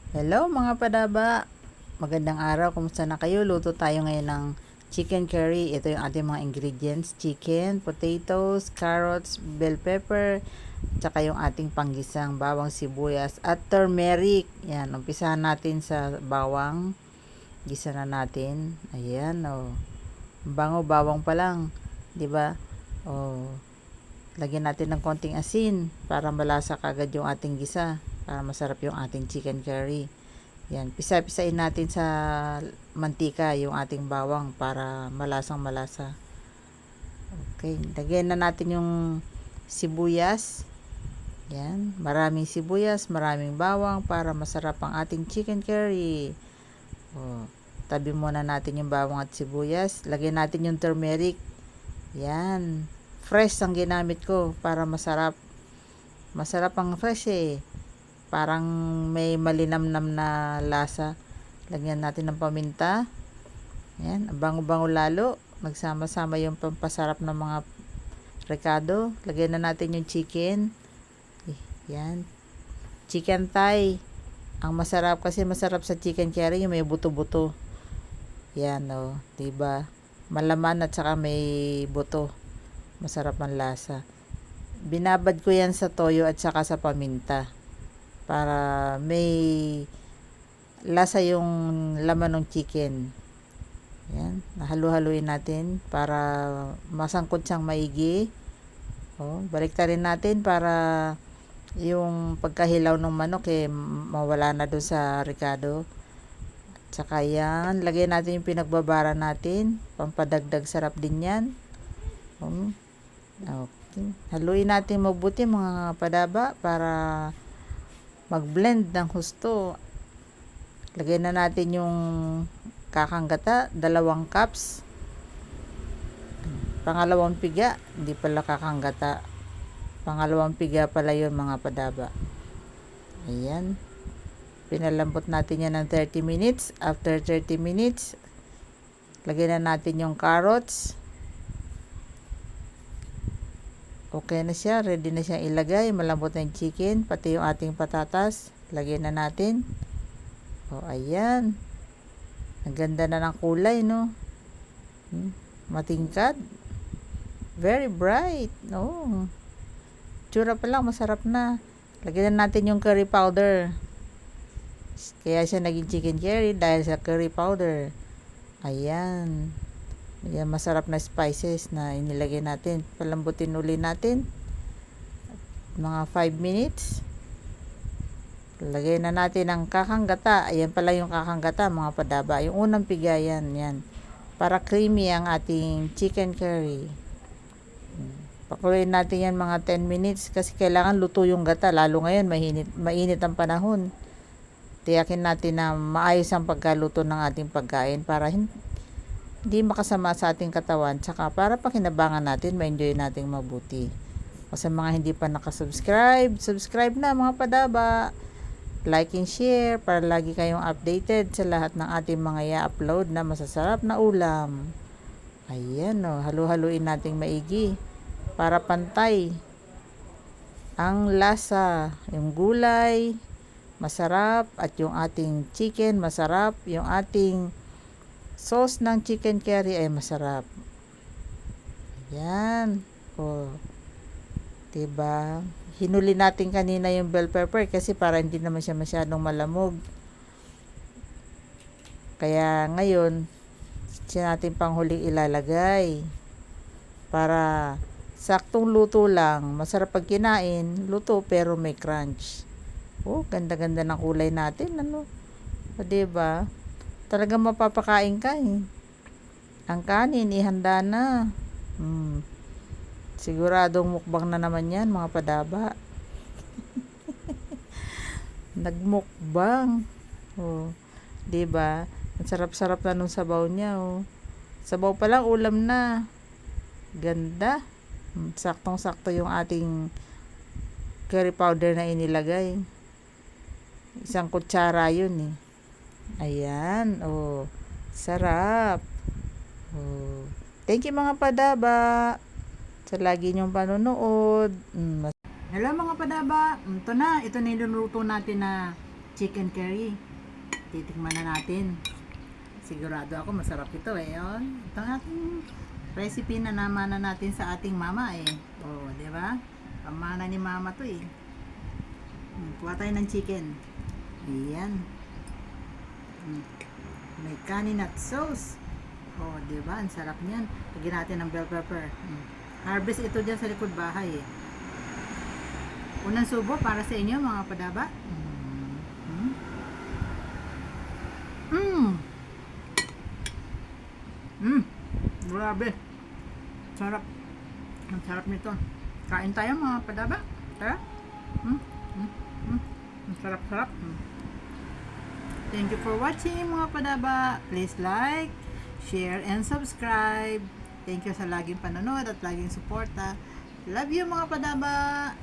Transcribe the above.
Hello mga padaba, magandang araw, kumusta na kayo? Luto tayo ngayon ng chicken curry. Ito yung ating mga ingredients: chicken, potatoes, carrots, bell pepper, tsaka yung ating panggisang bawang, sibuyas at turmeric. Yan, umpisahan natin sa bawang. Gisa na natin. Ayan, oh. Bango bawang pa lang, 'di ba? Oh, lagyan natin ng konting asin para malasa kagad yung ating gisa, para masarap yung ating chicken curry. Yan, pisa-pisain natin sa mantika yung ating bawang para malasang malasa. Okay, lagyan na natin yung sibuyas. Yan, maraming sibuyas, maraming bawang para masarap ang ating chicken curry. O, tabi muna natin yung bawang at sibuyas. Lagyan natin yung turmeric. Yan, fresh ang ginamit ko para masarap. Masarap ang fresh eh. Parang may malinamnam na lasa. Lagyan natin ng paminta. Yan, bango-bango lalo. Nagsama-sama yung pampasarap ng mga rekado. Lagyan na natin yung chicken. Yan. Chicken thigh. Ang masarap kasi masarap sa chicken curry yung may buto-buto. Yan o, diba? Malaman at saka may buto. Masarap ang lasa. Binabad ko yan sa toyo at saka sa paminta para may lasa yung laman ng chicken. Yan, nahalu-haluin natin para masangkot siyang maigi. Balik rin natin para yung pagkahilaw ng manok mawala na doon sa ricado. Tsaka yan, lagay natin yung pinagbabara natin, pampadagdag sarap din yan. Okay. Haluin natin mabuti mga padaba para mag-blend ng husto. Lagay na natin yung kakanggata, 2 cups. Pangalawang piga, hindi pala kakanggata. Pangalawang piga pala yun mga padaba. Ayan. Pinalambot natin yan ng 30 minutes. After 30 minutes, lagay na natin yung carrots. Okay na siya, ready na siyang ilagay. Malambot na yung chicken, pati yung ating patatas. Lagay na natin. Ayan. Ang ganda na ng kulay, no? Matingkad. Very bright. Tsura pa lang, masarap na. Lagyan na natin yung curry powder. Kaya siya naging chicken curry dahil sa curry powder. Ayan. Ayan, masarap na spices na inilagay natin. Palambutin uli natin. Mga 5 minutes. Lagay na natin ang kakanggata. Ayan pala yung kakanggata mga padaba. Yung unang pigayan. Yan. Para creamy ang ating chicken curry. Pakuluin natin yan mga 10 minutes kasi kailangan luto yung gata. Lalo ngayon mainit ang panahon. Tiyakin natin na maayos ang pagkaluto ng ating pagkain para hindi makasama sa ating katawan, tsaka para pakinabangan natin, ma-enjoy nating mabuti. O sa mga hindi pa nakasubscribe, subscribe na mga padaba. Like and share para lagi kayong updated sa lahat ng ating mga i-upload na masasarap na ulam. Ayan o, halu-haluin nating maigi para pantay ang lasa. Yung gulay, masarap, at yung ating chicken, masarap. Yung ating sauce ng chicken curry ay masarap. Ayan. Diba? Hinuli natin kanina yung bell pepper kasi para hindi naman siya masyadong malamog. Kaya ngayon, siya natin panghuling ilalagay. Para saktong luto lang. Masarap pag kinain. Luto pero may crunch. Ganda-ganda ng kulay natin. Diba? Talagang mapapakain ka eh. Ang kanin ihanda na. Siguradong mukbang na naman yan mga padaba. Nagmukbang. Diba? Ang sarap-sarap na nung sabaw niya. Sabaw pa lang ulam na. Ganda. Saktong-sakto yung ating curry powder na inilagay. 1 kutsara yun eh. Ayan, sarap. Thank you mga padaba sa lagi niyong panonood. Hello mga padaba, ito na yung niluto natin na chicken curry. Titikman na natin. Sigurado ako masarap ito eh. Yun. Ito ang ating recipe na namana natin sa ating mama eh. Oh, di ba? Pamana ni mama to eh. Kuha tayo ng chicken. Ayan. May kanin at sauce. Oh, di ba? Ang sarap niyan. Lagyan natin ng bell pepper. Harvest ito dyan sa likod bahay eh. Unang subo para sa inyo mga padaba. Grabe. Sarap. Ang sarap nito. Kain tayo mga padaba. Tara. Ang sarap-sarap. Thank you for watching mga padaba. Please like, share, and subscribe. Thank you sa laging panonood at laging suporta. Love you mga padaba.